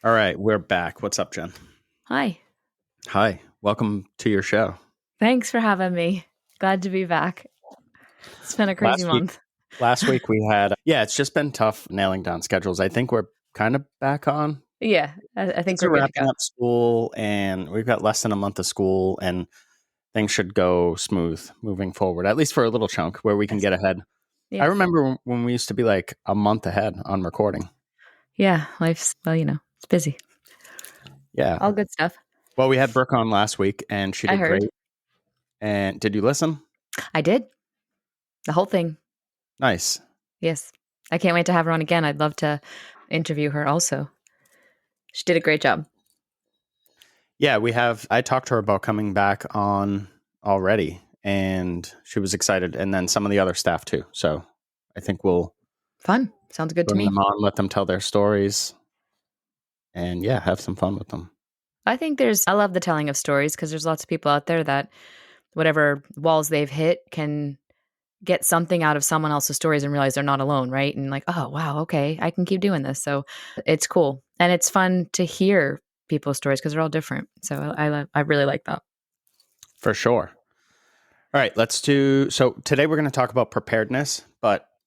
All right, we're back. What's up, Jen? Hi. Hi, welcome to your show. Thanks for having me. Glad to be back. It's been a crazy month. Last week we had, it's just been tough nailing down schedules. I think we're kind of back on. Yeah, I think Kids we're are good to wrapping go. up school, and we've got less than a month of school, and things should go smooth moving forward, at least for a little chunk where we can get ahead. I Yeah. remember when we used to be like a month ahead on recording. Yeah, life's, it's busy. Yeah. All good stuff. Well, we had Brooke on last week, and she I did heard. great. And did you listen? I did. The whole thing. Nice. Yes. I can't wait to have her on again. I'd love to interview her also. She did a great job. Yeah, I talked to her about coming back on already, and she was excited. And then some of the other staff too. So I think we'll Fun. Sounds good to bring me. them on, let them tell their stories, and have some fun with them. I love the telling of stories because there's lots of people out there that whatever walls they've hit can get something out of someone else's stories and realize they're not alone, right? And like, oh, wow, okay, I can keep doing this. So it's cool. And it's fun to hear people's stories because they're all different. So I really like that. For sure. All right, so today we're going to talk about preparedness,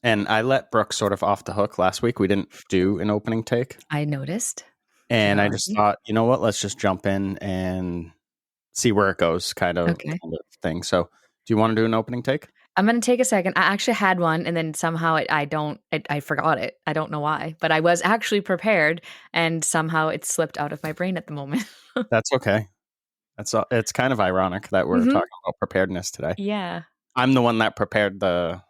and I let Brooke sort of off the hook last week. We didn't do an opening take. I noticed. And I just thought, you know what, let's just jump in and see where it goes kind of thing. So do you want to do an opening take? I'm going to take a second. I actually had one and then somehow I forgot it. I don't know why, but I was actually prepared and somehow it slipped out of my brain at the moment. That's okay. It's kind of ironic that we're talking about preparedness today. Yeah. I'm the one that prepared the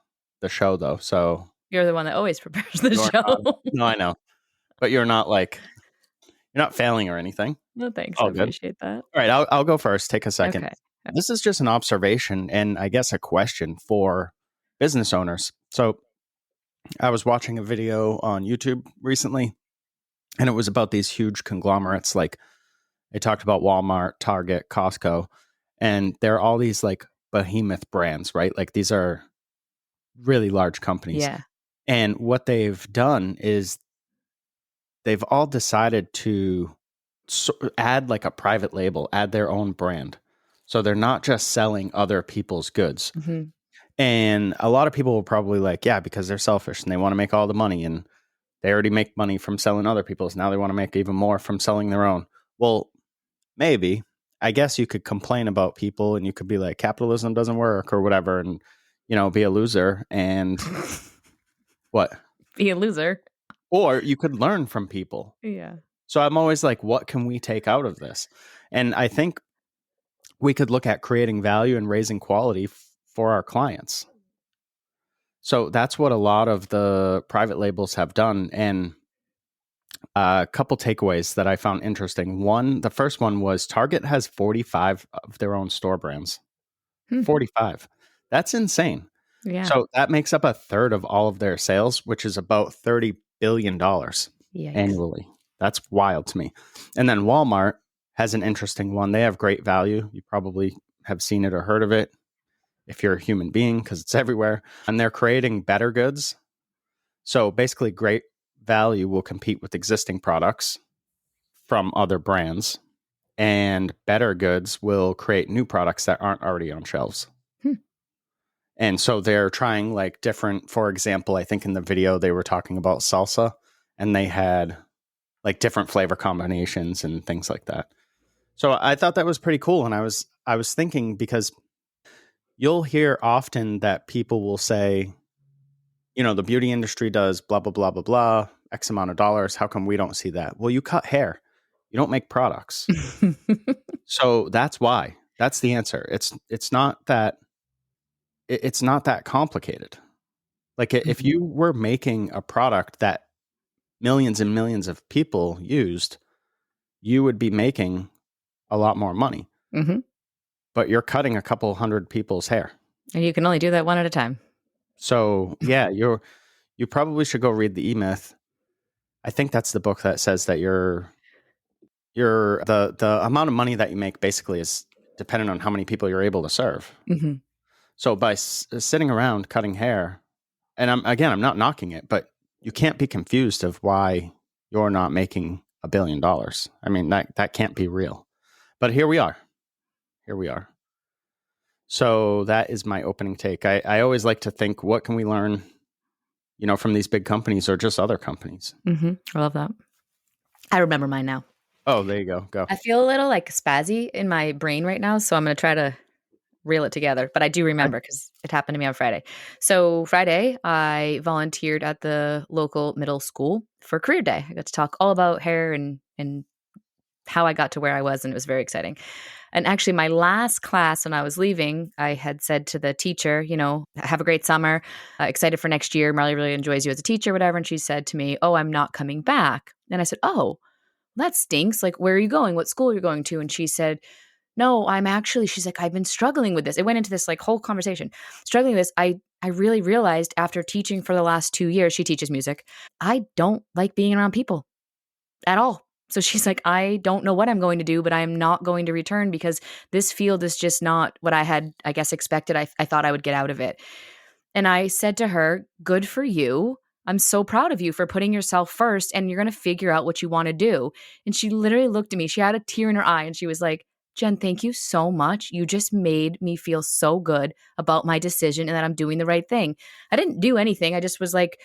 show though. So you're the one that always prepares the show. No, I know. But you're not failing or anything. No, thanks. All I good. appreciate that. All right, I'll go first. Take a second. Okay. This is just an observation and I guess a question for business owners. So I was watching a video on YouTube recently, and it was about these huge conglomerates. Like they talked about Walmart, Target, Costco, and they're all these like behemoth brands, right? Like these are really large companies. Yeah. And what they've done is they've all decided to add like a private label, add their own brand. So they're not just selling other people's goods. Mm-hmm. And a lot of people will probably because they're selfish and they want to make all the money, and they already make money from selling other people's. Now they want to make even more from selling their own. Well, maybe. I guess you could complain about people and you could be like, capitalism doesn't work or whatever, and, be a loser and what? Be a loser. Or you could learn from people. Yeah. So I'm always like, what can we take out of this? And I think we could look at creating value and raising quality for our clients. So that's what a lot of the private labels have done. And a couple takeaways that I found interesting. The first one was Target has 45 of their own store brands. 45. That's insane. Yeah. So that makes up a third of all of their sales, which is about $30 billion annually. That's wild to me. And then Walmart has an interesting one. They have great value. You probably have seen it or heard of it if you're a human being, because it's everywhere. And they're creating better goods. So basically, great value will compete with existing products from other brands, and better goods will create new products that aren't already on shelves. And so they're trying like different, for example, I think in the video they were talking about salsa, and they had like different flavor combinations and things like that. So I thought that was pretty cool. And I was thinking, because you'll hear often that people will say, the beauty industry does blah, blah, blah, blah, blah, X amount of dollars. How come we don't see that? Well, you cut hair. You don't make products. So that's why. That's the answer. It's not that complicated. Like if you were making a product that millions and millions of people used, you would be making a lot more money. Mm-hmm. But you're cutting a couple hundred people's hair. And you can only do that one at a time. So yeah, you probably should go read the E-Myth. I think that's the book that says that the amount of money that you make basically is dependent on how many people you're able to serve. Mm-hmm. So by sitting around cutting hair, and I'm not knocking it, but you can't be confused of why you're not making $1 billion. I mean, that can't be real. But here we are. Here we are. So that is my opening take. I always like to think, what can we learn, from these big companies or just other companies? I love that. I remember mine now. Oh, there you go. Go. I feel a little like spazzy in my brain right now, so I'm going to try to reel it together. But I do remember because it happened to me on Friday. So Friday, I volunteered at the local middle school for career day. I got to talk all about hair and how I got to where I was, and it was very exciting. And actually, my last class when I was leaving, I had said to the teacher, have a great summer, excited for next year. Marley really enjoys you as a teacher, whatever. And she said to me, oh, I'm not coming back. And I said, oh, that stinks. Like, where are you going? What school are you going to? And she said, no, she's like, I've been struggling with this. It went into this like whole conversation. Struggling with this. I really realized after teaching for the last 2 years, she teaches music, I don't like being around people at all. So she's like, I don't know what I'm going to do, but I am not going to return because this field is just not what I had, I guess, expected. I thought I would get out of it. And I said to her, good for you. I'm so proud of you for putting yourself first, and you're going to figure out what you want to do. And she literally looked at me. She had a tear in her eye and she was like, Jen, thank you so much. You just made me feel so good about my decision and that I'm doing the right thing. I didn't do anything. I just was like,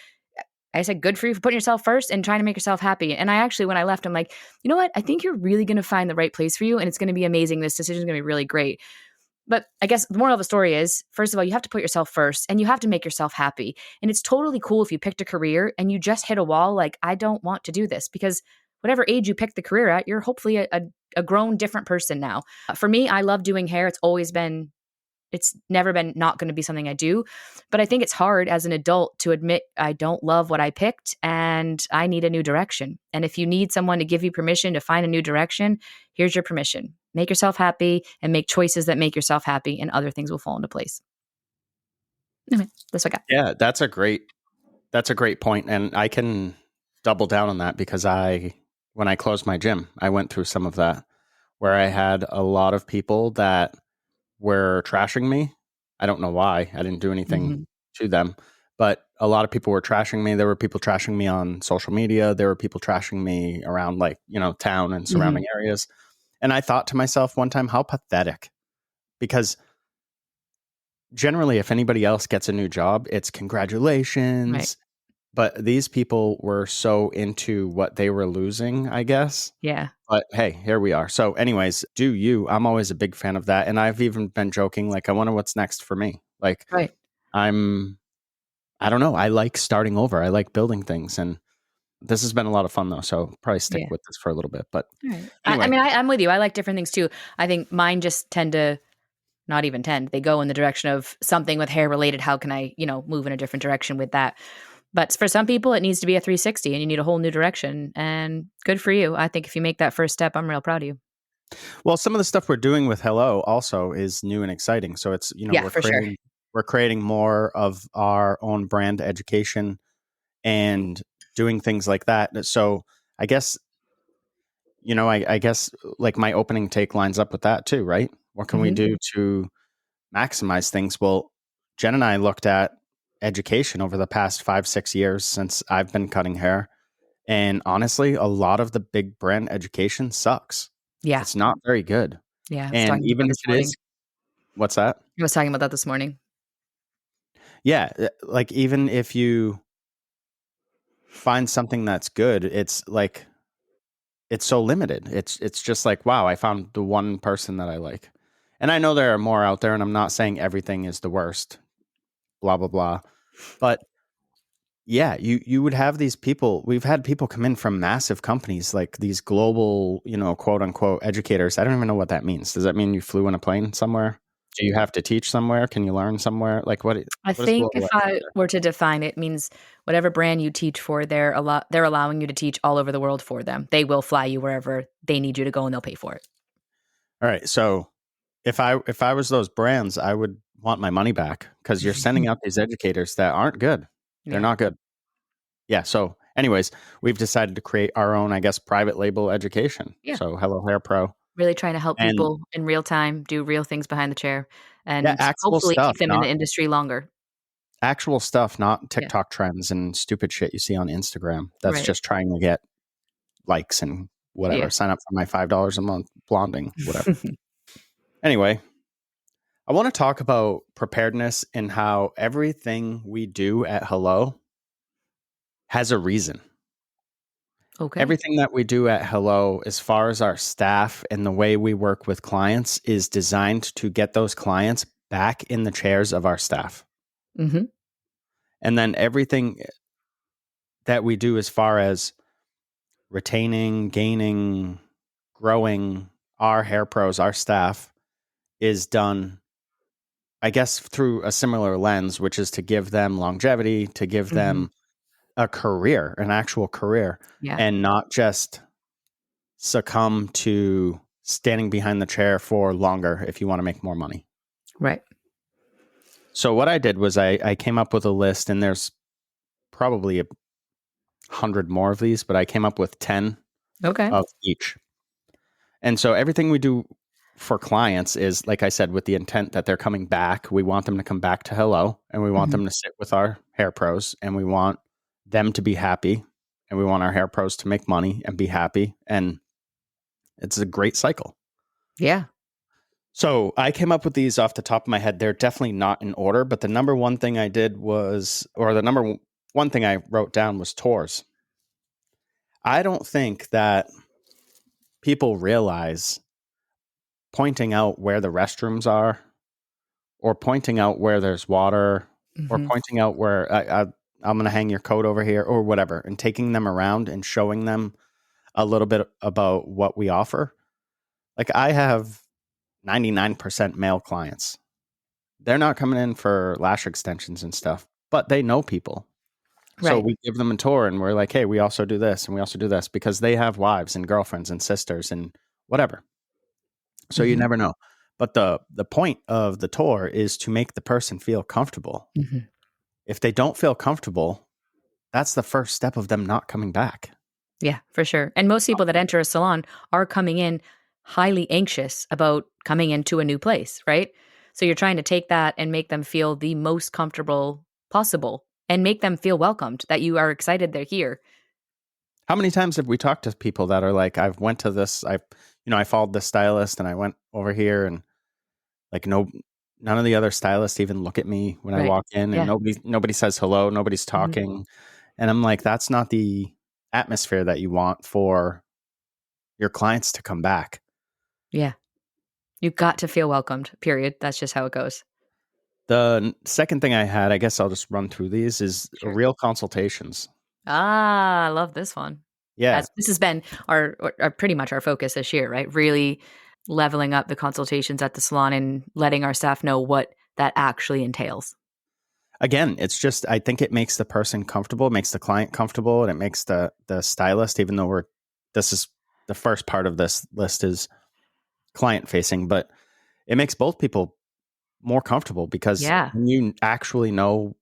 I said, good for you for putting yourself first and trying to make yourself happy. And I actually, when I left, I'm like, you know what? I think you're really going to find the right place for you, and it's going to be amazing. This decision is going to be really great. But I guess the moral of the story is, first of all, you have to put yourself first and you have to make yourself happy. And it's totally cool if you picked a career and you just hit a wall like, I don't want to do this, because whatever age you picked the career at, you're hopefully a grown, different person now. For me, I love doing hair. It's never been not going to be something I do. But I think it's hard as an adult to admit I don't love what I picked and I need a new direction. And if you need someone to give you permission to find a new direction, here's your permission. Make yourself happy and make choices that make yourself happy, and other things will fall into place. Anyway, that's what I got. Yeah, that's a great point. And I can double down on that because when I closed my gym, I went through some of that where I had a lot of people that were trashing me. I don't know why. I didn't do anything to them, but a lot of people were trashing me. There were people trashing me on social media. There were people trashing me around town and surrounding areas. And I thought to myself one time, how pathetic, because generally if anybody else gets a new job, it's congratulations. Right. But these people were so into what they were losing, I guess. Yeah. But hey, here we are. So anyways, I'm always a big fan of that. And I've even been joking, like, I wonder what's next for me. Like, right. I don't know. I like starting over. I like building things. And this has been a lot of fun though. So probably stick with this for a little bit, but right. Anyway. I'm with you. I like different things too. I think mine just tend to not even tend. They go in the direction of something with hair related. How can I, move in a different direction with that? But for some people, it needs to be a 360 and you need a whole new direction. And good for you. I think if you make that first step, I'm real proud of you. Well, some of the stuff we're doing with Hello also is new and exciting. So it's, we're creating more of our own brand education and doing things like that. So I guess, I guess like my opening take lines up with that too, right? What can we do to maximize things? Well, Jen and I looked at education over the past 5-6 years since I've been cutting hair. And honestly, a lot of the big brand education sucks. Yeah. It's not very good. Yeah. And even if it is, what's that? I was talking about that this morning. Yeah. Like, even if you find something that's good, it's like, it's so limited. It's just like, wow, I found the one person that I like. And I know there are more out there, and I'm not saying everything is the worst, blah, blah, blah. But yeah, you would have these people. We've had people come in from massive companies, like these global, quote unquote educators. I don't even know what that means. Does that mean you flew in a plane somewhere? Do you have to teach somewhere? Can you learn somewhere? Like what? I think if I were to define it, means whatever brand you teach for, they're allowing you to teach all over the world for them. They will fly you wherever they need you to go, and they'll pay for it. All right. So if I was those brands, I would want my money back, because you're sending out these educators that aren't good. They're not good. Yeah. So anyways, we've decided to create our own, I guess, private label education. Yeah. So Hello Hair Pro. Really trying to help people in real time, do real things behind the chair, and hopefully stuff, keep them in the industry longer. Actual stuff, not TikTok trends and stupid shit you see on Instagram. That's just trying to get likes and whatever. Yeah. Sign up for my $5 a month blonding, whatever. Anyway, I want to talk about preparedness and how everything we do at Hello has a reason. Okay. Everything that we do at Hello, as far as our staff and the way we work with clients, is designed to get those clients back in the chairs of our staff. Mm-hmm. And then everything that we do as far as retaining, gaining, growing our hair pros, our staff, is done, I guess, through a similar lens, which is to give them longevity, to give Mm-hmm. them a career, an actual career, Yeah. and not just succumb to standing behind the chair for longer if you want to make more money. Right. So what I did was I came up with a list, and there's probably 100 more of these, but I came up with 10 Okay. of each. And so everything we do for clients is, like I said, with the intent that they're coming back. We want them to come back to Hello, and we want Mm-hmm. them to sit with our hair pros, and we want them to be happy, and we want our hair pros to make money and be happy. And it's a great cycle. Yeah. So I came up with these off the top of my head. They're definitely not in order, but the number one thing I did was, or the number one thing I wrote down was tours. I don't think that people realize pointing out where the restrooms are, or pointing out where there's water, or Mm-hmm. pointing out where I'm going to hang your coat over here, or whatever, and taking them around and showing them a little bit about what we offer. Like, I have 99% male clients. They're not coming in for lash extensions and stuff, but they know people. So Right. we give them a tour, and we're like, hey, we also do this and we also do this, because they have wives and girlfriends and sisters and whatever. So you Mm-hmm. never know. But the point of the tour is to make the person feel comfortable. Mm-hmm. If they don't feel comfortable, that's the first step of them not coming back. Yeah, for sure. And most people that enter a salon are coming in highly anxious about coming into a new place, right? So you're trying to take that and make them feel the most comfortable possible and make them feel welcomed, that you are excited they're here. How many times have we talked to people that are like, I've went to this, I followed this stylist, and I went over here, and like, none of the other stylists even look at me when I Right. walk in, and Yeah. nobody says hello, nobody's Mhm. talking. And I'm like, that's not the atmosphere that you want for your clients to come back. Yeah. You've got to feel welcomed, period. That's just how it goes. The second thing I had, I guess I'll just run through these, is Sure. real consultations. Ah, I love this one. Yeah. As this has been our pretty much our focus this year, right? Really leveling up the consultations at the salon and letting our staff know what that actually entails. Again, it's just, I think it makes the person comfortable, it makes the client comfortable, and it makes the stylist, even though this is the first part of this list is client facing, but it makes both people more comfortable, because Yeah. when you actually know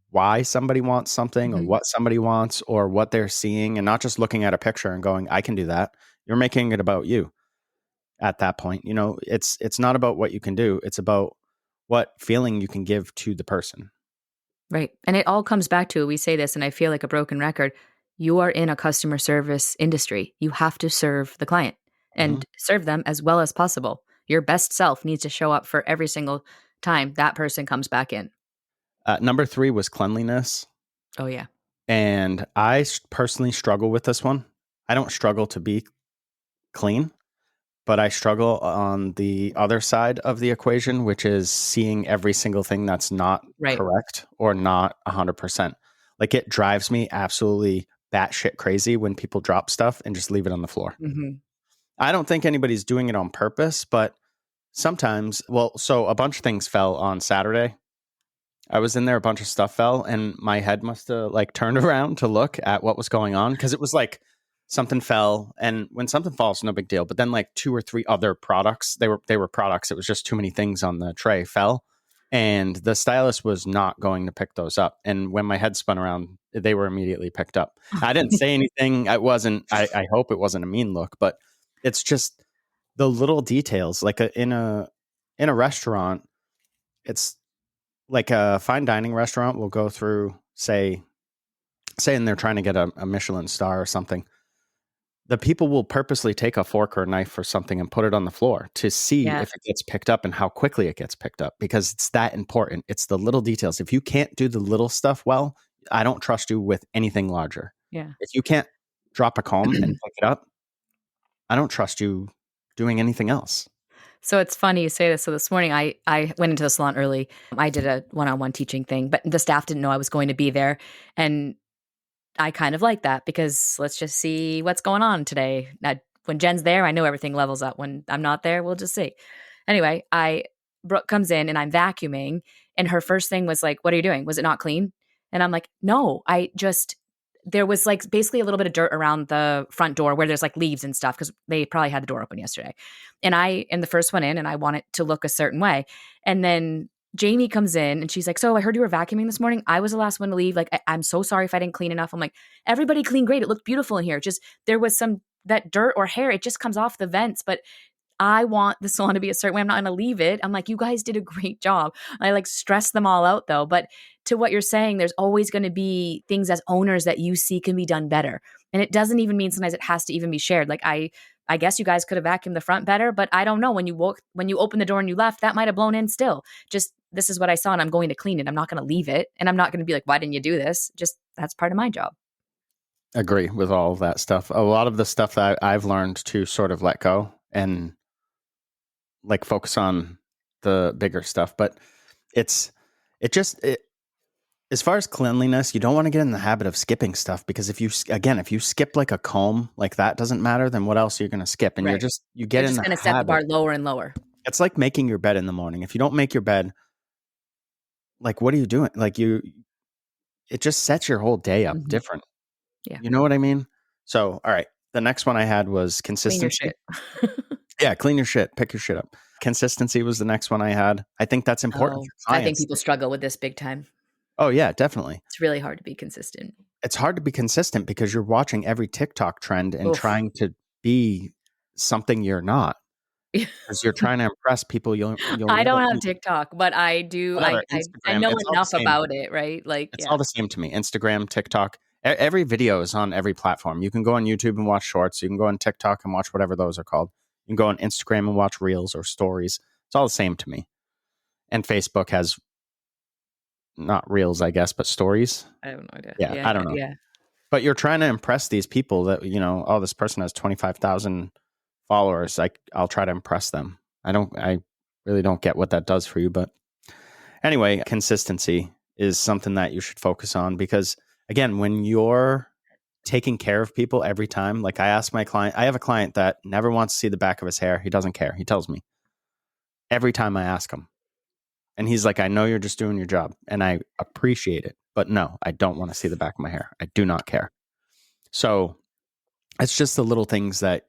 why somebody wants something, or Mhm. what somebody wants, or what they're seeing, and not just looking at a picture and going, I can do that. You're making it about you at that point. It's not about what you can do. It's about what feeling you can give to the person. Right. And it all comes back to, we say this and I feel like a broken record. You are in a customer service industry. You have to serve the client Mhm. and serve them as well as possible. Your best self needs to show up for every single time that person comes back in. Number 3 was cleanliness. Oh, yeah. And I personally struggle with this one. I don't struggle to be clean, but I struggle on the other side of the equation, which is seeing every single thing that's not Right. correct or not 100%. Like, it drives me absolutely batshit crazy when people drop stuff and just leave it on the floor. Hmm. I don't think anybody's doing it on purpose, but sometimes, so a bunch of things fell on Saturday. I was in there, a bunch of stuff fell, and my head must have like turned around to look at what was going on, because it was like something fell, and when something falls, no big deal. But then like 2 or 3 other products, they were products. It was just too many things on the tray fell, and the stylist was not going to pick those up. And when my head spun around, they were immediately picked up. I didn't say anything. I wasn't. I hope it wasn't a mean look, but it's just the little details. Like in a restaurant, it's like a fine dining restaurant will go through, say, and they're trying to get a Michelin star or something. The people will purposely take a fork or a knife or something and put it on the floor to see if it gets picked up and how quickly it gets picked up, because it's that important. It's the little details. If you can't do the little stuff well, I don't trust you with anything larger. Yeah. If you can't drop a comb and pick it up, I don't trust you doing anything else. So it's funny you say this. So this morning I went into the salon early. I did a one-on-one teaching thing, but the staff didn't know I was going to be there. And I kind of like that because let's just see what's going on today. When Jen's there, I know everything levels up. When I'm not there, we'll just see. Anyway, Brooke comes in and I'm vacuuming, and her first thing was like, "What are you doing? Was it not clean?" And I'm like, "No, there was like basically a little bit of dirt around the front door where there's like leaves and stuff because they probably had the door open yesterday. And I am the first one in and I want it to look a certain way. And then Jamie comes in and she's like, "So I heard you were vacuuming this morning. I was the last one to leave. Like, I'm so sorry if I didn't clean enough." I'm like, "Everybody cleaned great. It looked beautiful in here. Just there was that dirt or hair. It just comes off the vents. But I want the salon to be a certain way. I'm not going to leave it." I'm like, "You guys did a great job." I like stress them all out though. But to what you're saying, there's always going to be things as owners that you see can be done better. And it doesn't even mean sometimes it has to even be shared. Like I guess you guys could have vacuumed the front better, but I don't know. When you opened the door and you left, that might have blown in still. Just this is what I saw and I'm going to clean it. I'm not going to leave it. And I'm not going to be like, "Why didn't you do this?" Just that's part of my job. Agree with all of that stuff. A lot of the stuff that I've learned to sort of let go and like focus on the bigger stuff. But it as far as cleanliness, you don't want to get in the habit of skipping stuff, because if you skip like a comb, like that doesn't matter, then what else are you going to skip? And Right. you get You're in just the going to set the habit. bar lower and lower. It's like making your bed in the morning. If you don't make your bed, like, what are you doing? Like it just sets your whole day up different. Yeah. You know what I mean? So, all right. The next one I had was Clean your consistency. shit. Yeah, clean your shit, pick your shit up. Consistency was the next one I had. I think that's important for I think clients. people struggle with this big time. Oh yeah, definitely. It's really hard to be consistent. It's hard to be consistent because you're watching every TikTok trend and trying to be something you're not. Because you're trying to impress people. I don't have TikTok, but I do. Whatever, I Instagram, know it's all the enough same. about it, right? Like, It's all the same to me. Instagram, TikTok, every video is on every platform. You can go on YouTube and watch shorts. You can go on TikTok and watch whatever those are called. You can go on Instagram and watch reels or stories. It's all the same to me. And Facebook has not reels, I guess, but stories. I have no idea. Yeah, I don't know. Yeah. But you're trying to impress these people that, oh, this person has 25,000 followers. I'll try to impress them. I really don't get what that does for you. But anyway, consistency is something that you should focus on, because again, when you're taking care of people every time, like I ask my client, I have a client that never wants to see the back of his hair. He doesn't care. He tells me every time I ask him. And he's like, "I know you're just doing your job and I appreciate it, but no, I don't want to see the back of my hair. I do not care." So it's just the little things that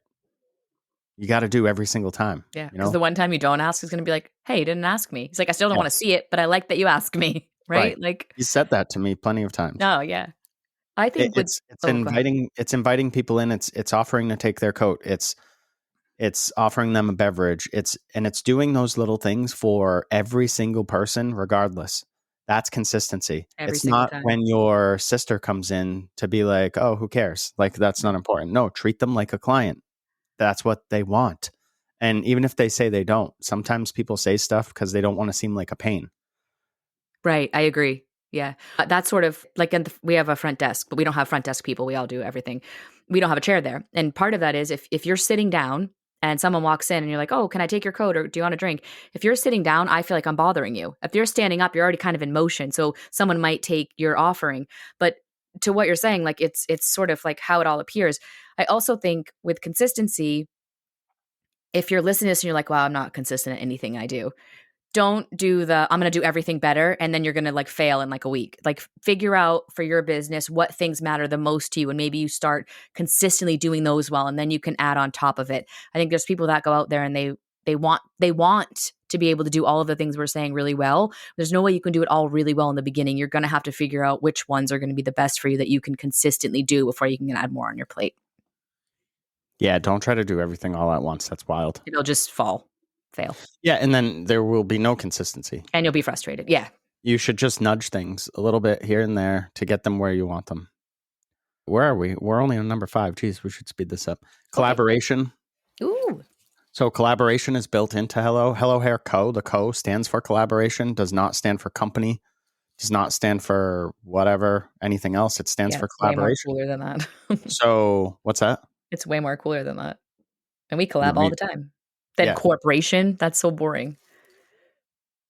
you got to do every single time. Yeah. Because the one time you don't ask is going to be like, "Hey, you didn't ask me." He's like, "I still don't want to see it, but I like that you ask me." Right? Like, you said that to me plenty of times. Oh, yeah. I think it's inviting people in. It's offering to take their coat. It's offering them a beverage. It's doing those little things for every single person, regardless. That's consistency. It's not time. When your sister comes in to be like, "Oh, who cares?" Like, that's not important. No, treat them like a client. That's what they want. And even if they say they don't, sometimes people say stuff because they don't want to seem like a pain. Right. I agree. Yeah. That's sort of like we have a front desk, but we don't have front desk people. We all do everything. We don't have a chair there. And part of that is if you're sitting down and someone walks in and you're like, "Oh, can I take your coat or do you want a drink?" If you're sitting down, I feel like I'm bothering you. If you're standing up, you're already kind of in motion. So someone might take your offering. But to what you're saying, like it's sort of like how it all appears. I also think with consistency, if you're listening to this and you're like, "Wow, I'm not consistent at anything I do," don't do I'm going to do everything better and then you're going to like fail in like a week. Like, figure out for your business what things matter the most to you, and maybe you start consistently doing those well, and then you can add on top of it. I think there's people that go out there and they want to be able to do all of the things we're saying really well. There's no way you can do it all really well in the beginning. You're going to have to figure out which ones are going to be the best for you that you can consistently do before you can add more on your plate. Yeah, don't try to do everything all at once. That's wild. It'll just fail. Yeah, and then there will be no consistency. And you'll be frustrated. Yeah. You should just nudge things a little bit here and there to get them where you want them. Where are we? We're only on number 5. Geez, we should speed this up. Collaboration. Okay. Ooh. So collaboration is built into Hello. Hello Hair Co. The Co stands for collaboration, does not stand for company, does not stand for whatever, anything else. It stands for collaboration. Way more cooler than that. So what's that? It's way more cooler than that. And we collab all the time. Then corporation, that's so boring.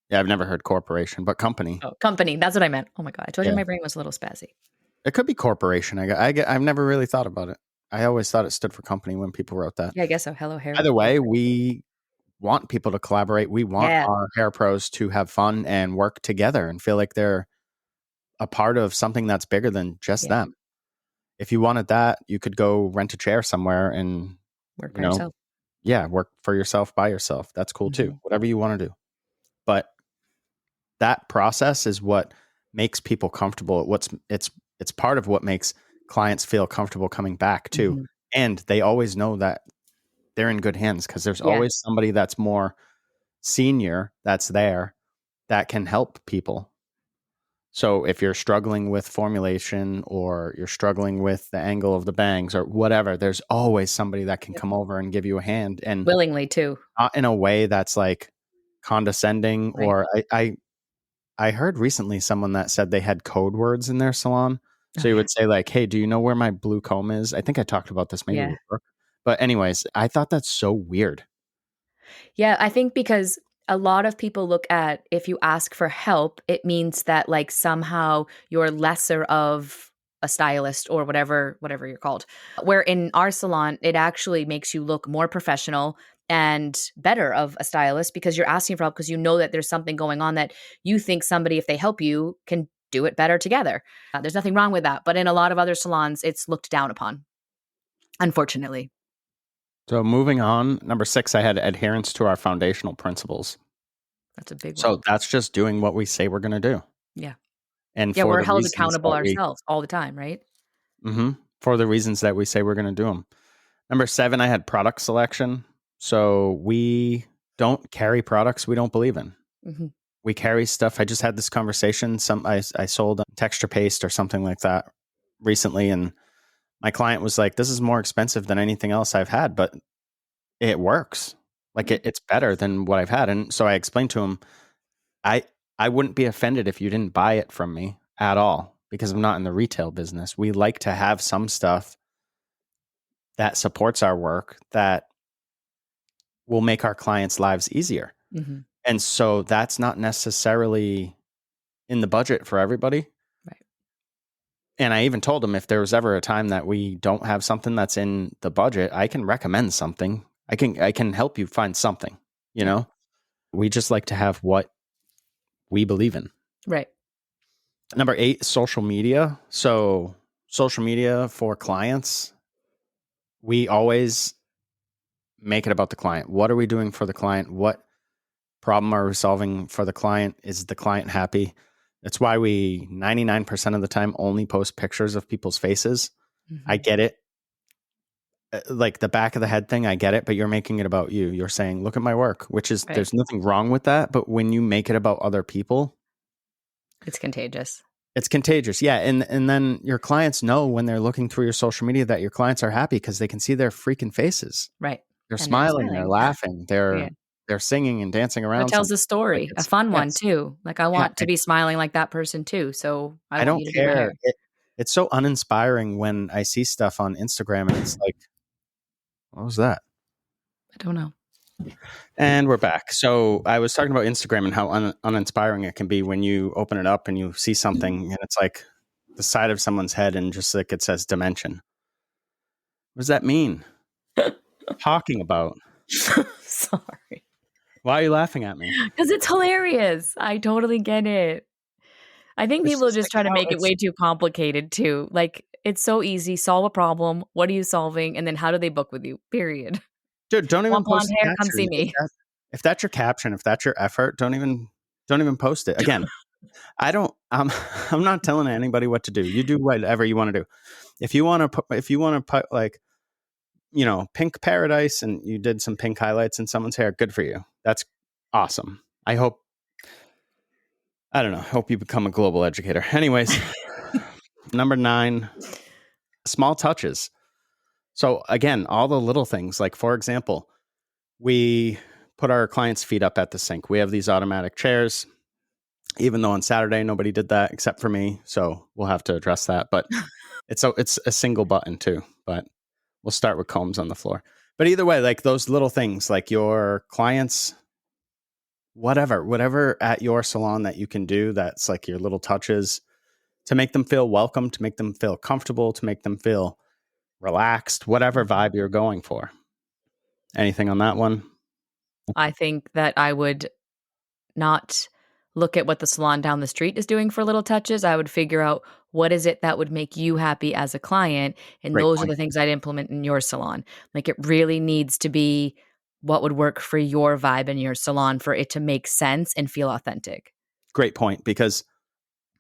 Yeah, I've never heard corporation, but company. Oh, company. That's what I meant. Oh my God. I told you my brain was a little spazzy. It could be corporation. I've never really thought about it. I always thought it stood for company when people wrote that. Yeah, I guess so. Hello Hair. Either way, we want people to collaborate. We want our hair pros to have fun and work together and feel like they're a part of something that's bigger than just them. If you wanted that, you could go rent a chair somewhere and work for yourself. Yeah, work for yourself by yourself. That's cool too. Whatever you want to do. But that process is what makes people comfortable. It's part of what makes clients feel comfortable coming back too. And they always know that they're in good hands because there's always somebody that's more senior that's there that can help people. So if you're struggling with formulation or you're struggling with the angle of the bangs or whatever, there's always somebody that can come over and give you a hand, and willingly too. Not in a way that's like condescending or I heard recently someone that said they had code words in their salon. So you would say like, "Hey, do you know where my blue comb is?" I think I talked about this maybe before. But anyways, I thought that's so weird. Yeah, I think because a lot of people look at if you ask for help, it means that like somehow you're lesser of a stylist or whatever you're called. Where in our salon, it actually makes you look more professional and better of a stylist because you're asking for help because you know that there's something going on that you think somebody, if they help you, can do it better together. There's nothing wrong with that. But in a lot of other salons, it's looked down upon, unfortunately. So moving on, number 6, I had adherence to our foundational principles. That's a big one. So that's just doing what we say we're going to do. Yeah. And we're held accountable ourselves all the time, right? For the reasons that we say we're going to do them. Number 7, I had product selection. So we don't carry products we don't believe in. We carry stuff. I just had this conversation. I sold texture paste or something like that recently, and my client was like, "This is more expensive than anything else I've had, but it works. Like it's better than what I've had." And so I explained to him, I wouldn't be offended if you didn't buy it from me at all because I'm not in the retail business. We like to have some stuff that supports our work that will make our clients' lives easier. And so that's not necessarily in the budget for everybody. Right. And I even told him if there was ever a time that we don't have something that's in the budget, I can recommend something. I can help you find something, you know? We just like to have what we believe in. Right. Number 8, social media. So social media for clients, we always make it about the client. What are we doing for the client? What problem are we solving for the client? Is the client happy? That's why we 99% of the time only post pictures of people's faces. I get it. Like the back of the head thing, I get it, but you're making it about you. You're saying, look at my work, which is, there's nothing wrong with that. But when you make it about other people, it's contagious. It's contagious. Yeah. And then your clients know when they're looking through your social media that your clients are happy because they can see their freaking faces. Right. They're smiling, they're laughing, they're singing and dancing around. It tells a story, a fun one too. Like I want to be smiling like that person too. So I don't care. It's so uninspiring when I see stuff on Instagram and it's like, what was that? I don't know. And we're back. So I was talking about Instagram and how uninspiring it can be when you open it up and you see something and it's like the side of someone's head and just like it says dimension. What does that mean? Talking about. Sorry. Why are you laughing at me? Because it's hilarious. I totally get it. I think people just try to make it way too complicated too. Like it's so easy. Solve a problem. What are you solving? And then how do they book with you? Period. Dude, don't even post hair, come see me. If that's your caption, if that's your effort, don't even post it. Again, I'm not telling anybody what to do. You do whatever you want to do. If you want to put like, you know, pink paradise and you did some pink highlights in someone's hair, good for you. That's awesome. I hope you become a global educator. Anyways, number 9, Small touches. So again, all the little things, like for example, we put our clients' feet up at the sink. We have these automatic chairs, even though on Saturday nobody did that except for me. So we'll have to address that. But it's a single button too. But we'll start with combs on the floor. But either way, like those little things, like your clients, whatever at your salon that you can do, that's like your little touches to make them feel welcome, to make them feel comfortable, to make them feel relaxed, whatever vibe you're going for. Anything on that one? I think that I would not look at what the salon down the street is doing for little touches. I would figure out what is it that would make you happy as a client, and Great those are point. the things I'd implement in your salon. Like, it really needs to be what would work for your vibe in your salon for it to make sense and feel authentic. Great point, because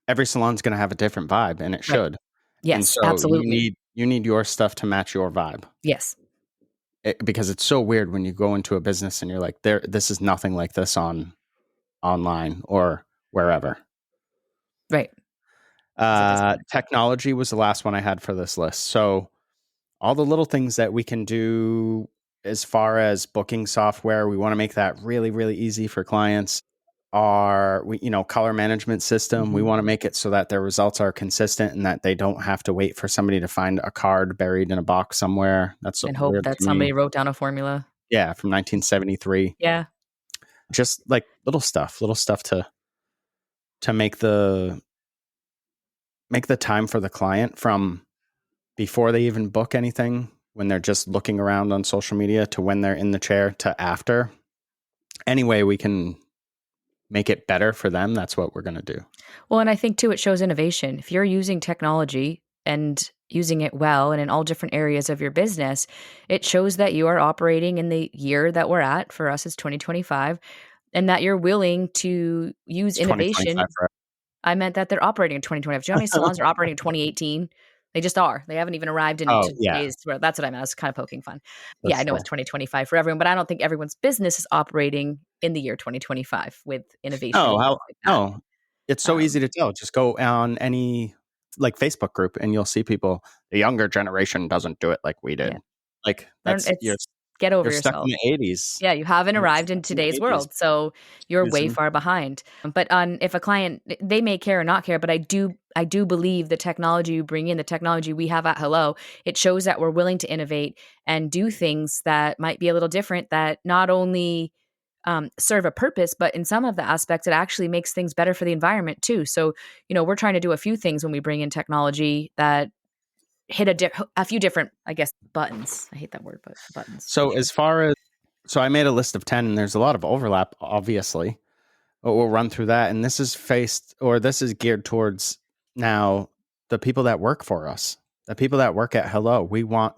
every salon's going to have a different vibe, and it Right. should. And Yes, so absolutely. you need your stuff to match your vibe. Yes. Because it's so weird when you go into a business and you're like, this is nothing like this on online or wherever. Right. 'Cause it doesn't. Technology was the last one I had for this list. So all the little things that we can do as far as booking software, we want to make that really, really easy for clients. Color management system, we Mhm. want to make it so that their results are consistent and that they don't have to wait for somebody to find a card buried in a box somewhere. That's And hope weird that to me. somebody wrote down a formula. Yeah, from 1973. Yeah. Just like little stuff to make the time for the client from before they even book anything, when they're just looking around on social media, to when they're in the chair, to after. Any way we can make it better for them, that's what we're going to do. Well, and I think too, it shows innovation. If you're using technology and using it well and in all different areas of your business, it shows that you are operating in the year that we're at. For us, it's 2025, and that you're willing to use It's 2025 innovation. for I meant that they're operating in 2025. Do you know how many salons are operating in 2018? They just are. They haven't even arrived Oh, into yeah, today's world. That's what I meant. I was kind of poking fun. for Yeah, I know sure. it's 2025 for everyone, but I don't think everyone's business is operating in the year 2025 with innovation and things like that. No, it's so easy Um, to tell. Just go on any, like, Facebook group and you'll see people, the younger generation doesn't do it like we yeah. did. Like, Learn that's it's get over you're stuck in yourself. the '80s. Yeah, you haven't You're arrived stuck in in the today's '80s. world, so you're way Using far behind. But on if a client they may care or not care, but I do believe the technology you bring in, the technology we have at Hello, it shows that we're willing to innovate and do things that might be a little different that not only serve a purpose, but in some of the aspects, it actually makes things better for the environment too. So, we're trying to do a few things when we bring in technology that hit a few different, I guess, buttons. I hate that word, but buttons for So sure. as far as so I made a list of 10 and there's a lot of overlap, obviously. But we'll run through that. And this is geared towards now the people that work for us, the people that work at Hello. We want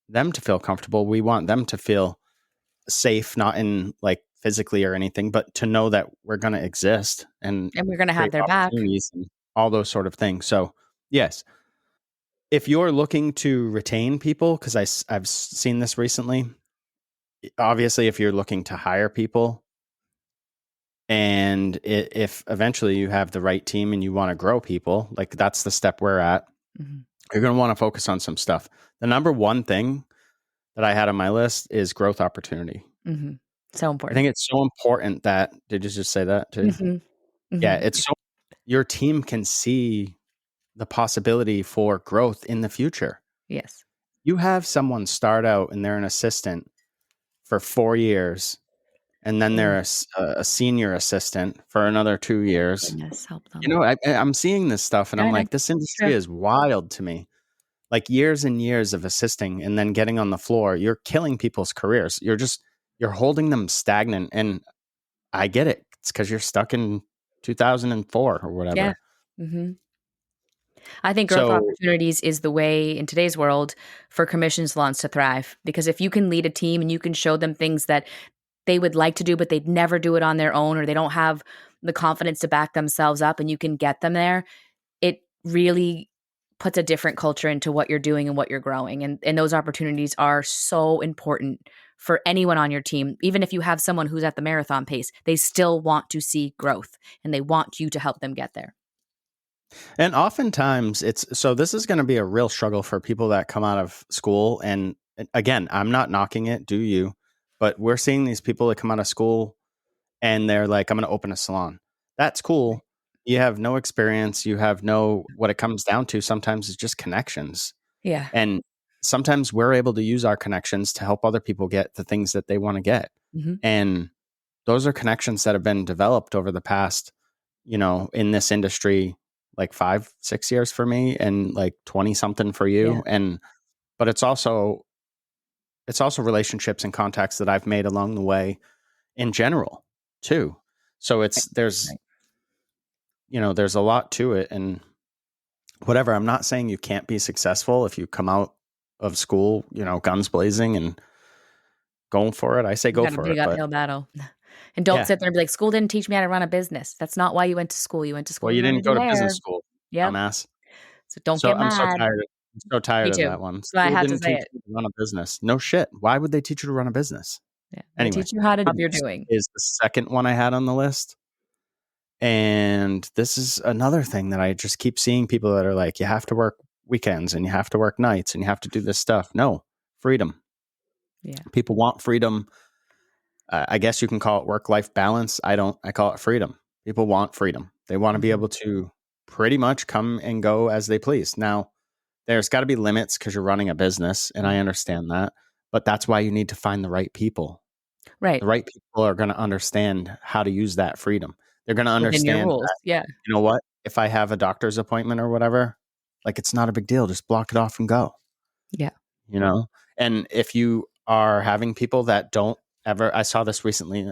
them to feel comfortable. We want them to feel safe, not in like physically or anything, but to know that we're going to exist and And we're gonna have create their back. opportunities and all those sort of things. So, yes, if you're looking to retain people, because I've seen this recently, obviously, if you're looking to hire people, and if eventually you have the right team and you want to grow people, like that's the step we're at, Mhm, you're going to want to focus on some stuff. The number one thing that I had on my list is growth opportunity. mhm. So I important. think it's so important that, did you just say that too? Mhm, Yeah, mhm. it's so your team can see the possibility for growth in the future. Yes. You have someone start out and they're an assistant for 4 years, and then Oh, they're a senior assistant for another 2 years. goodness, help You them. know, I'm seeing this stuff and Yeah, I'm I know. like, this It's industry true. is wild to me. Like years and years of assisting and then getting on the floor, you're killing people's careers. You're holding them stagnant. And I get it. It's because you're stuck in 2004 or Yeah. whatever. Mhm. I think growth So opportunities is the way in today's world for commission salons to thrive, because if you can lead a team and you can show them things that they would like to do, but they'd never do it on their own, or they don't have the confidence to back themselves up, and you can get them there, it really puts a different culture into what you're doing and what you're growing. And those opportunities are so important for anyone on your team. Even if you have someone who's at the marathon pace, they still want to see growth and they want you to help them get there. And oftentimes this is going to be a real struggle for people that come out of school. And again, I'm not knocking it, do you? But we're seeing these people that come out of school and they're like, I'm going to open a salon. That's Right. cool. You have no experience. You have no, what it comes down to sometimes is just connections. Yeah. And sometimes we're able to use our connections to help other people get the things that they want to get. Mm-hmm. And those are connections that have been developed over the past, in this industry, like 5-6 years for me and like 20 something for you. Yeah. But it's also relationships and contacts that I've made along the way in general too. So Right. there's a lot to it. And whatever, I'm not saying you can't be successful if you come out of school, guns blazing and going for it. I say You go got a for big it, but uphill battle. And don't yeah. sit there and be like, "School didn't teach me how to run a business." That's not why you went to school. You went to school Well, to you learn to didn't be go to business there. school, Yep. dumbass. So don't So get I'm so mad. tired. I'm so Me tired of too. that one. So I School have to didn't say teach it. you to run a business. No shit. Why would they teach you to run a business? Yeah. They Anyway, teach you how to do what you're Preparedness doing. is the second one I had on the list. And this is another thing that I just keep seeing people that are like, you have to work weekends and you have to work nights and you have to do this stuff. No, freedom. Yeah. People want freedom. I guess you can call it work-life balance. I don't. I call it freedom. People want freedom. They want to be Mhm. able to pretty much come and go as they please. Now, there's got to be limits because you're running a business, and I Right. understand that. But that's why you need to find the right people. Right. The right people are going to understand how to use that freedom. They're going to Within your understand rules. that, Yeah. you know what? If I have a doctor's appointment or whatever, like it's not a big deal. Just block it off and go, Yeah. you know? And if you are having people that don't ever, I saw this recently.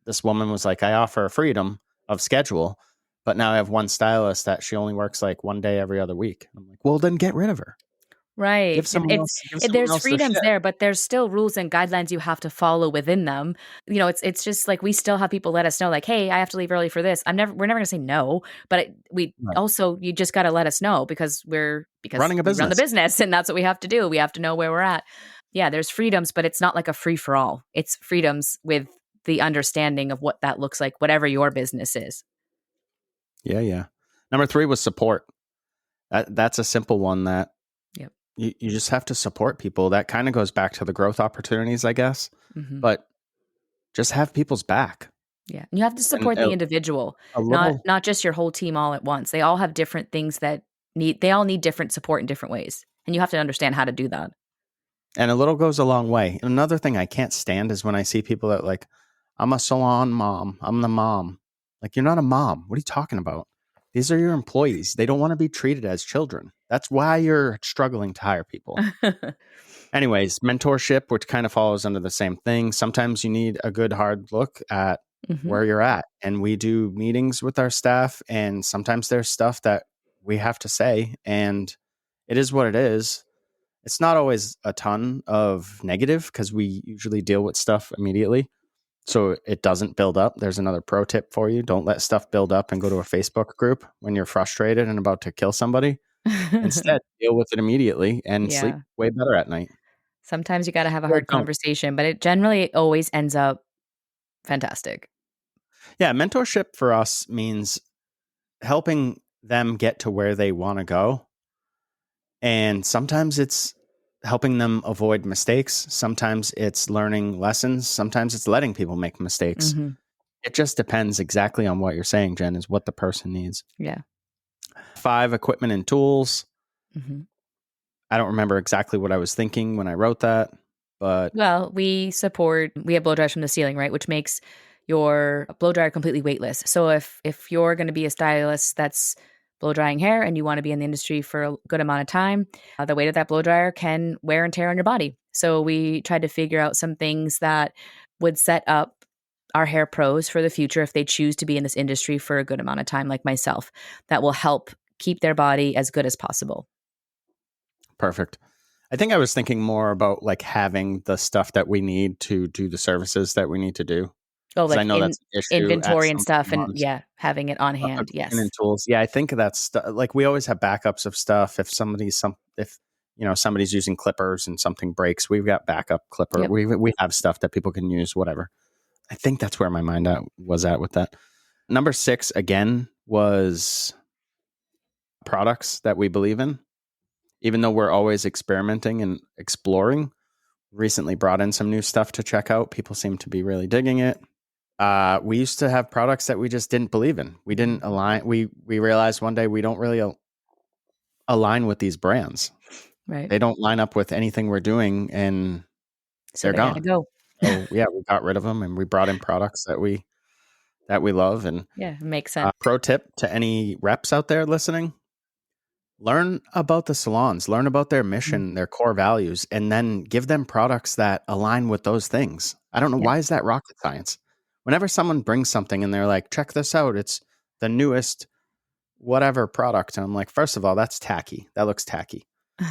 This woman was like, I offer freedom of schedule, but now I have one stylist that she only works like one day every other week. I'm like, well, then get rid of her. Right. Give someone There's else their freedoms shit. there, but there's still rules and guidelines you have to follow within them. It's just like we still have people let us know, like, "Hey, I have to leave early for this." We're never gonna say no, but we Right. also you just got to let us know because Running a we run the business. business and that's what we have to do. We have to know where we're at. Yeah, there's freedoms, but it's not like a free for all. It's freedoms with the understanding of what that looks like, whatever your business is. Yeah, yeah. Number 3 was support. That's a simple one that Yep. you just have to support people. That kind of goes back to the growth opportunities, I guess. Hmm. But just have people's back Yeah. And you have to and support the individual, a not little not just your whole team all at once. They all have different things that they all need different support in different ways. And you have to understand how to do that. and a little goes a long way. Another thing I can't stand is when I see people that like, I'm a salon mom. I'm the mom. Like, you're not a mom. What are you talking about? These are your employees. They don't want to be treated as children. That's why you're struggling to hire people. Anyways, mentorship, which kind of follows under the same thing. Sometimes you need a good hard look at Hmm. where you're at. And we do meetings with our staff, and sometimes there's stuff that we have to say, and it is what it is. It's not always a ton of negative because we usually deal with stuff immediately. So it doesn't build up. There's another pro tip for you. Don't let stuff build up and go to a Facebook group when you're frustrated and about to kill somebody. Instead, deal with it immediately and sleep Yeah. way better at night. Sometimes you got to have a Or hard don't. conversation, but it generally always ends up fantastic. Yeah, mentorship for us means helping them get to where they want to go. And sometimes it's helping them avoid mistakes. Sometimes it's learning lessons. Sometimes it's letting people make mistakes. Hmm. It just depends exactly on what you're saying, Jen, is what the person needs. Yeah. 5, equipment and tools. Hmm. I don't remember exactly what I was thinking when I wrote that, but Well, we have blow dryers from the ceiling, right? Which makes your blow dryer completely weightless. So if you're going to be a stylist that's blow drying hair and you want to be in the industry for a good amount of time, the weight of that blow dryer can wear and tear on your body. So we tried to figure out some things that would set up our hair pros for the future if they choose to be in this industry for a good amount of time, like myself, that will help keep their body as good as possible. perfect. I think I was thinking more about like having the stuff that we need to do the services that we need to do. Oh, Because I like know in that's an issue at inventory and some stuff, and salons. yeah, having it on hand. Equipment Yes. and tools. Yeah, I think that's like we always have backups of stuff. If somebody's using clippers and something breaks, we've got backup clipper. Yep. We have stuff that people can use. Whatever. I think that's where my mind was at with that. Number 6 again was products that we believe in, even though we're always experimenting and exploring. Recently brought in some new stuff to check out. People seem to be really digging it. We used to have products that we just didn't believe in. We didn't align. We realized one day we don't really align with these brands. Right. They don't line up with anything we're doing, and So they're they had to gone. go. So yeah, we got rid of them and we brought in products that we love. And Yeah, it makes sense. pro tip to any reps out there listening: learn about the salons, learn about their mission, their core values, and then give them products that align with those things. I don't know, Yeah. why is that rocket science? Whenever someone brings something and they're like, check this out, it's the newest whatever product. And I'm like, first of all, that's tacky. That looks tacky.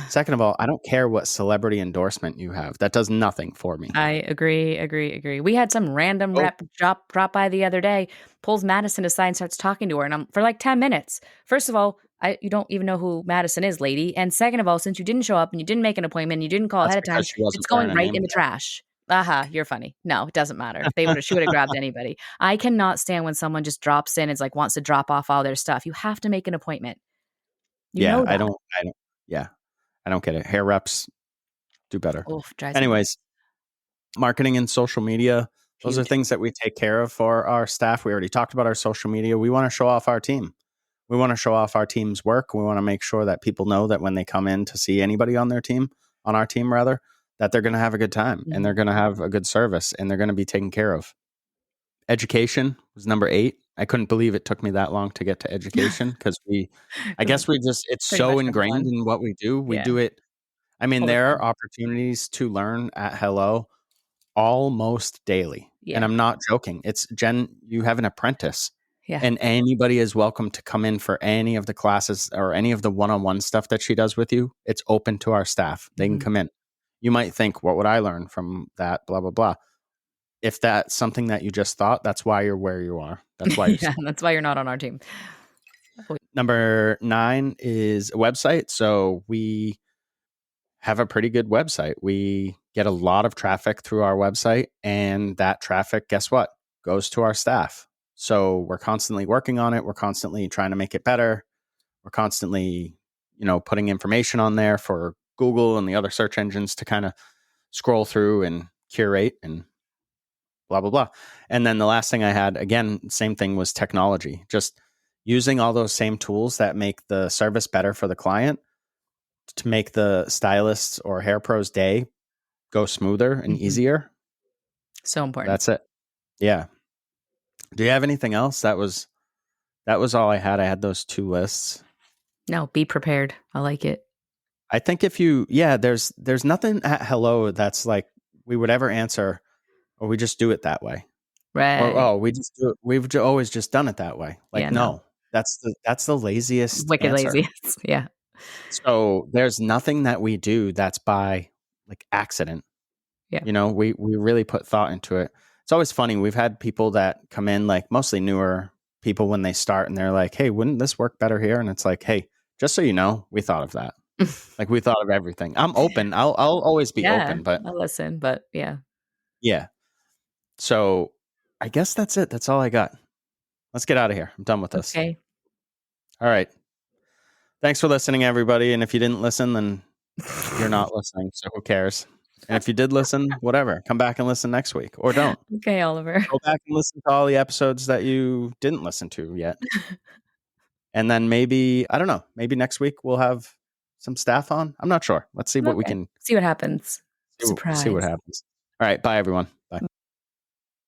Second of all, I don't care what celebrity endorsement you have. That does nothing for me. I agree. We had some random Oh, rep drop by the other day, pulls Madison aside and starts talking to her, and I'm for like 10 minutes. First of all, you don't even know who Madison is, lady. And second of all, since you didn't show up and you didn't make an appointment, and you didn't call that's ahead of time, because she wasn't it's wearing going a right name in the trash. Aha, you're funny. No, it doesn't matter. She would have grabbed anybody. I cannot stand when someone just drops in and like wants to drop off all their stuff. You have to make an appointment. You Yeah, know that. yeah, I don't get it. Hair reps do better. Oof, drives me nuts. Anyways, marketing and social media, those are Huge. things that we take care of for our staff. We already talked about our social media. We want to show off our team. We want to show off our team's work. We want to make sure that people know that when they come in to see anybody on our team rather, that they're going to have a good time and they're going to have a good service and they're going to be taken care of. Education was number 8. I couldn't believe it took me that long to get to education because I guess it's Pretty so much number ingrained one. in what we do. We Yeah. do it. I mean, All the there time. are opportunities to learn at Hello almost daily. Yeah. And I'm not joking. It's Jen, you have an apprentice. Yeah. And anybody is welcome to come in for any of the classes or any of the one-on-one stuff that she does with you. It's open to our staff. They can come in. You might think, what would I learn from that? Blah, blah, blah. If that's something that you just thought, that's why you're where you are. That's why you're Yeah, that's why you're not on our team. Number 9 is a website. So we have a pretty good website. We get a lot of traffic through our website, and that traffic, guess what? Goes to our staff. So we're constantly working on it. We're constantly trying to make it better. We're constantly, putting information on there for Google and the other search engines to kind of scroll through and curate and blah, blah, blah. And then the last thing I had, again, same thing, was technology. Just using all those same tools that make the service better for the client to make the stylist's or hair pro's day go smoother and easier. So important. That's it. Yeah. Do you have anything else? That was all I had. I had those 2 lists. No, be prepared. I like it. I think there's nothing at Hello that's like we would ever answer, or we just do it that way. Right. Or we just do it. We've always just done it that way. Like, no. That's the laziest Wicked answer. lazy. Yeah. So there's nothing that we do that's by like accident. Yeah. We really put thought into it. It's always funny. We've had people that come in, like mostly newer people, when they start and they're like, hey, wouldn't this work better here? And it's like, hey, just so you know, we thought of that. Like, we thought of everything. I'm open. I'll always be open, but I'll listen, but yeah. Yeah. So I guess that's it. That's all I got. Let's get out of here. I'm done with this. Okay. All right. Thanks for listening, everybody. And if you didn't listen, then you're not listening. So who cares? And if you did listen, whatever, come back and listen next week, or don't. Okay, Oliver. Go back and listen to all the episodes that you didn't listen to yet. And then maybe, I don't know, maybe next week we'll have some staff on. I'm not sure. Let's see what we can see what happens. see what happens. All right. Bye, everyone.